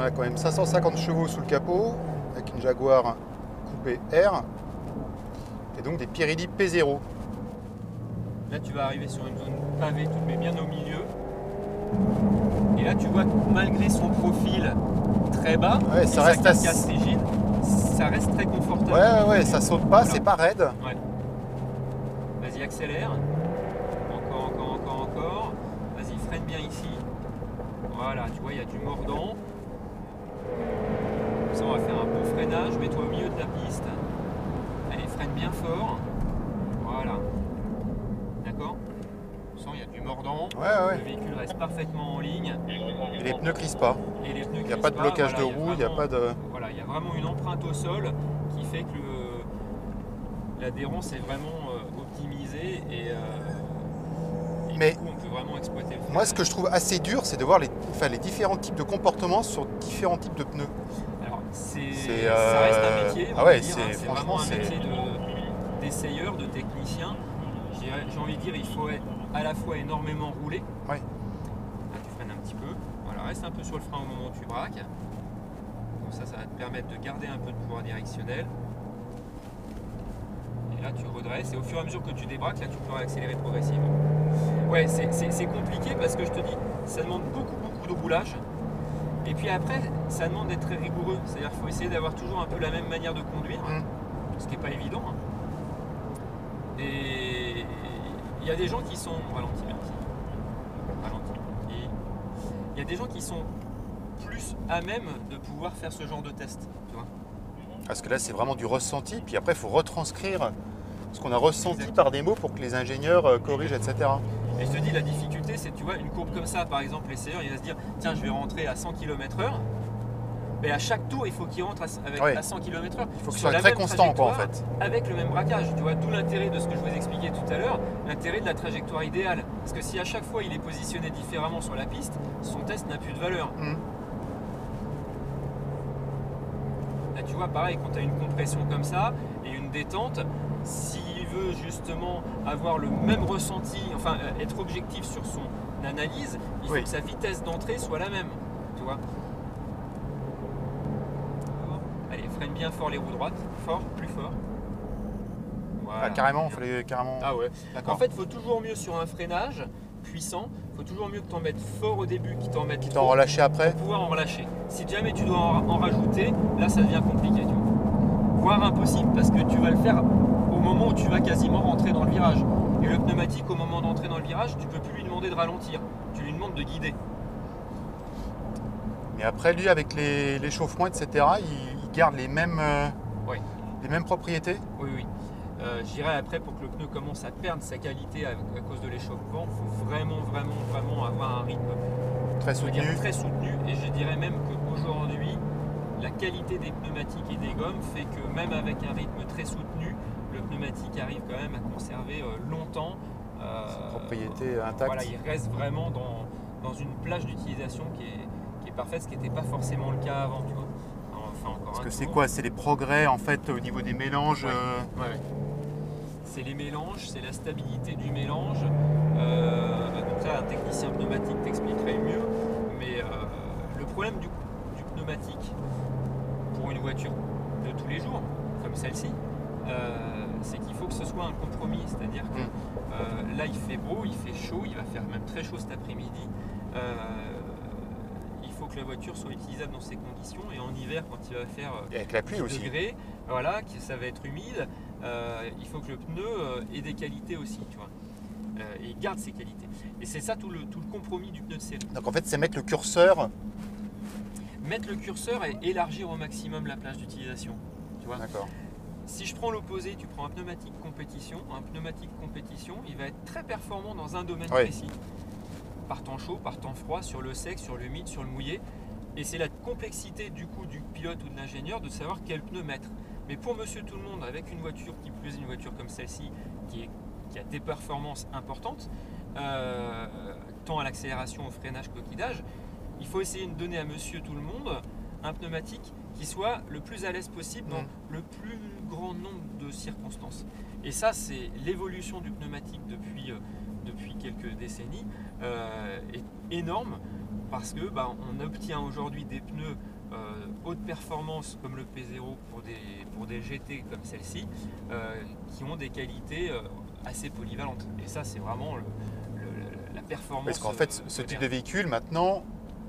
a quand même 550 chevaux sous le capot, avec une Jaguar coupé R, et donc des Pirelli P0. Là, tu vas arriver sur une zone pavée, tu te mets bien au milieu. Et là, tu vois que malgré son profil très bas, Ouais, ça reste assez rigide, ça reste très confortable. Ouais, ça saute pas, c'est pas raide. Ouais. Vas-y, accélère. Encore. Vas-y, freine bien ici. Voilà, tu vois, il y a du mordant. Ça, on va faire un bon freinage. Mets-toi au milieu de la piste. Allez, freine bien fort. Voilà. D'accord ? Tu sens, il y a du mordant. Ouais. Le véhicule reste parfaitement en ligne. Et les pneus crissent pas. Et les pneus Il n'y a pas de blocage de roue, il n'y a pas de... Voilà, il y a vraiment une empreinte au sol qui fait que l'adhérence est vraiment optimisée et Mais du coup, on peut vraiment exploiter le freinage. moi, ce que je trouve assez dur, c'est de voir les différents types de comportements sur différents types de pneus. Alors, ça reste un métier. Ah ouais, c'est franchement, vraiment un métier d'essayeur, de technicien. J'ai envie de dire, il faut à la fois énormément rouler. Ouais. Là, tu freines un petit peu. Voilà, reste un peu sur le frein au moment où tu braques. Comme ça va te permettre de garder un peu de pouvoir directionnel. Et là, tu redresses. Et au fur et à mesure que tu débraques, là, tu pourras accélérer progressivement. Ouais, c'est compliqué parce que je te dis, ça demande beaucoup de roulage. Et puis après, ça demande d'être très rigoureux. C'est-à-dire qu'il faut essayer d'avoir toujours un peu la même manière de conduire, ce qui n'est pas évident. Et il y a des gens qui sont... Ralenti. Il y a des gens qui sont plus à même de pouvoir faire ce genre de test. Tu vois ? Parce que là, c'est vraiment du ressenti. Puis après, il faut retranscrire ce qu'on a ressenti Exactement. par des mots pour que les ingénieurs corrigent, etc. Et je te dis, la difficulté, c'est, tu vois, une courbe comme ça, par exemple, l'essayeur, il va se dire, tiens, je vais rentrer à 100 km/h. Mais à chaque tour, il faut qu'il rentre à 100 km/h. Il faut qu'il soit très constant, quoi, en fait. Avec le même braquage, tu vois, d'où l'intérêt de ce que je vous expliquais tout à l'heure, l'intérêt de la trajectoire idéale. Parce que si à chaque fois il est positionné différemment sur la piste, son test n'a plus de valeur. Là, tu vois, pareil, quand tu as une compression comme ça et une détente, s'il veut justement avoir le même ressenti, enfin être objectif sur son analyse, il faut que sa vitesse d'entrée soit la même. Tu vois ? Allez, freine bien fort les roues droites, plus fort. Voilà. Ah, carrément, il fallait carrément... Ah ouais. D'accord. En fait, il faut toujours mieux sur un freinage puissant, il faut toujours mieux que tu en mettes fort au début qu'il t'en mette T'en relâcher après. pour pouvoir en relâcher. Si jamais tu dois en rajouter, là ça devient compliqué, tu vois. Voire impossible parce que tu vas le faire au moment où tu vas quasiment rentrer dans le virage. Et le pneumatique, au moment d'entrer dans le virage, tu ne peux plus lui demander de ralentir, tu lui demandes de guider. Mais après, lui, avec l'échauffement, etc., il garde les mêmes propriétés. Oui. Je dirais après, pour que le pneu commence à perdre sa qualité à cause de l'échauffement, il faut vraiment avoir un rythme Très soutenu. très soutenu. Et je dirais même qu'aujourd'hui, la qualité des pneumatiques et des gommes fait que même avec un rythme très soutenu, le pneumatique arrive quand même à conserver longtemps ses propriétés intactes. Voilà, il reste vraiment dans une plage d'utilisation qui est parfaite, ce qui n'était pas forcément le cas avant, tu vois. Parce que c'est quoi? C'est les progrès en fait au niveau des mélanges. Ouais. C'est les mélanges, c'est la stabilité du mélange. Donc ça, un technicien pneumatique t'expliquerait mieux. Mais le problème du pneumatique pour une voiture de tous les jours, comme celle-ci, c'est qu'il faut que ce soit un compromis. C'est-à-dire que là, il fait beau, il fait chaud, il va faire même très chaud cet après-midi. Il faut que la voiture soit utilisable dans ces conditions, et en hiver, quand il va faire et avec la pluie aussi. degrés, voilà, ça va être humide, il faut que le pneu ait des qualités aussi, tu vois, et garde ses qualités. Et c'est ça tout le compromis du pneu de série. Donc en fait, c'est mettre le curseur. Mettre le curseur et élargir au maximum la plage d'utilisation, tu vois. D'accord. Si je prends l'opposé, tu prends un pneumatique compétition, il va être très performant dans un domaine précis. Par temps chaud, par temps froid, sur le sec, sur l'humide, sur le mouillé. Et c'est la complexité du coup du pilote ou de l'ingénieur de savoir quel pneu mettre. Mais pour monsieur tout le monde, avec une voiture qui plus une voiture comme celle-ci, qui a des performances importantes, tant à l'accélération, au freinage qu'au guidage, il faut essayer de donner à monsieur tout le monde un pneumatique qui soit le plus à l'aise possible dans le plus grand nombre de circonstances. Et ça, c'est l'évolution du pneumatique depuis quelques décennies, est énorme. parce que on obtient aujourd'hui des pneus haute performance comme le P0 pour des GT comme celle-ci, qui ont des qualités assez polyvalentes. Et ça, c'est vraiment la performance. Parce qu'en fait, ce type de véhicule, maintenant,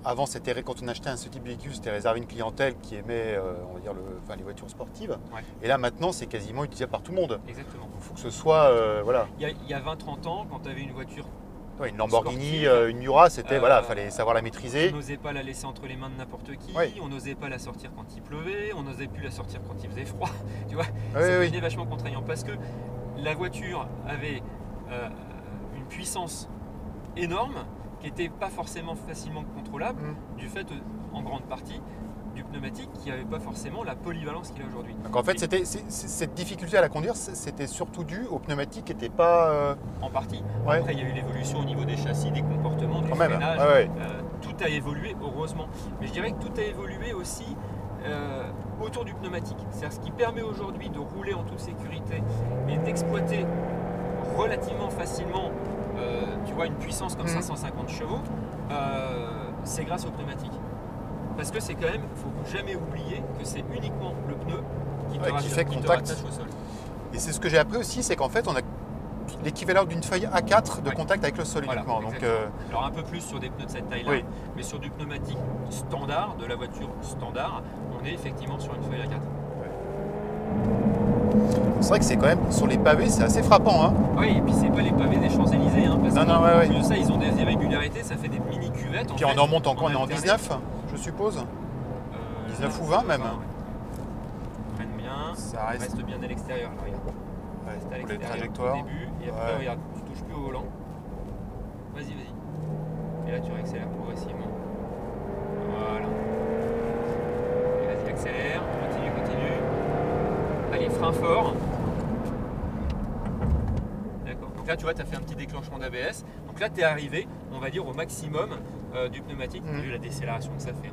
avant, quand on achetait ce type de véhicule, c'était réservé à une clientèle qui aimait, on va dire, les voitures sportives. Ouais. Et là, maintenant, c'est quasiment utilisable par tout le monde. Exactement. Il faut que ce soit, voilà. Il y a 20-30 ans, quand tu avais une voiture Une Lamborghini, sportive, une Miura, c'était, fallait savoir la maîtriser. on n'osait pas la laisser entre les mains de n'importe qui, Oui. on n'osait pas la sortir quand il pleuvait, on n'osait plus la sortir quand il faisait froid. Tu vois, Oui, ça oui. devenait vachement contraignant parce que la voiture avait une puissance énorme qui n'était pas forcément facilement contrôlable du fait, en grande partie, du pneumatique qui n'avait pas forcément la polyvalence qu'il a aujourd'hui. Donc en fait, cette difficulté à la conduire, c'était surtout dû au pneumatique qui n'était pas... En partie. Ouais. Après, il y a eu l'évolution au niveau des châssis, des comportements, du Quand même, freinage. ouais. Tout a évolué, heureusement. Mais je dirais que tout a évolué aussi autour du pneumatique. C'est-à-dire ce qui permet aujourd'hui de rouler en toute sécurité et d'exploiter relativement facilement tu vois, une puissance comme 550 chevaux, c'est grâce au pneumatique. Parce que c'est quand même, il ne faut jamais oublier que c'est uniquement le pneu qui te rattache au sol. Et c'est ce que j'ai appris aussi, c'est qu'en fait, on a l'équivalent d'une feuille A4 de contact avec le sol uniquement. Donc, alors un peu plus sur des pneus de cette taille-là, oui. Mais sur du pneumatique standard, de la voiture standard, on est effectivement sur une feuille A4. C'est vrai que c'est quand même, sur les pavés, c'est assez frappant. Hein. Oui, et puis c'est pas les pavés des Champs-Élysées. Hein, parce ouais. plus de ça, ils ont des irrégularités, ça fait des mini-cuvettes. Puis on en monte encore, on est en 19, je suppose. 19 ou 20 même. Freine bien, Ça reste bien à l'extérieur. Là, regarde. Reste à les l'extérieur trajectoires. au début, et après, regarde, tu touches plus au volant. Vas-y. Et là, tu réaccélères progressivement. Voilà. Et vas-y, accélère, continue. Allez, frein fort. D'accord. Donc là, tu vois, tu as fait un petit déclenchement d'ABS. Donc là, tu es arrivé, on va dire, au maximum du pneumatique, vu la décélération que ça fait.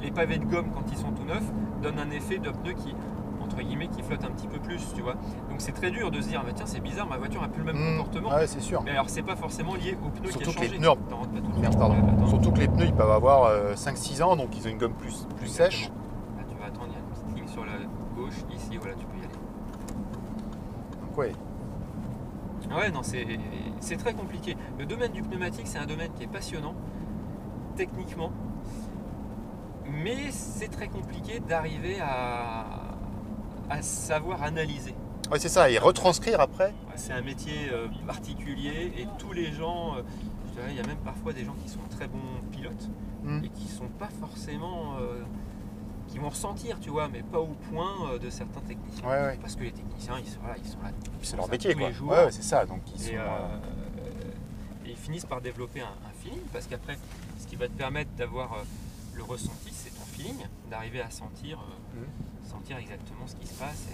Les pavés de gomme, quand ils sont tout neufs, donnent un effet de pneu qui, entre guillemets, qui flotte un petit peu plus, tu vois. Donc c'est très dur de se dire, tiens, c'est bizarre, ma voiture n'a plus le même comportement. Ouais, c'est sûr. Mais alors, c'est pas forcément lié au pneu Surtout qui a changé. que les pneus, surtout que les pneus, ils peuvent avoir 5-6 ans, donc ils ont une gomme plus sèche. Là, tu vas attendre, il y a une petite ligne sur la gauche, ici, voilà, tu peux y aller. Donc ouais. Ouais, non, c'est très compliqué. Le domaine du pneumatique, c'est un domaine qui est passionnant, techniquement, mais c'est très compliqué d'arriver à savoir analyser. Ouais, c'est ça, et retranscrire après. C'est un métier particulier et tous les gens, je dirais, il y a même parfois des gens qui sont très bons pilotes et qui sont pas forcément... qui vont ressentir, tu vois, mais pas au point de certains techniciens. Ouais. Parce que les techniciens, ils sont là. C'est leur métier, quoi. Jours. Ouais, c'est ça. Donc ils et ils finissent par développer un feeling, parce qu'après, ce qui va te permettre d'avoir le ressenti, c'est ton feeling, d'arriver à sentir exactement ce qui se passe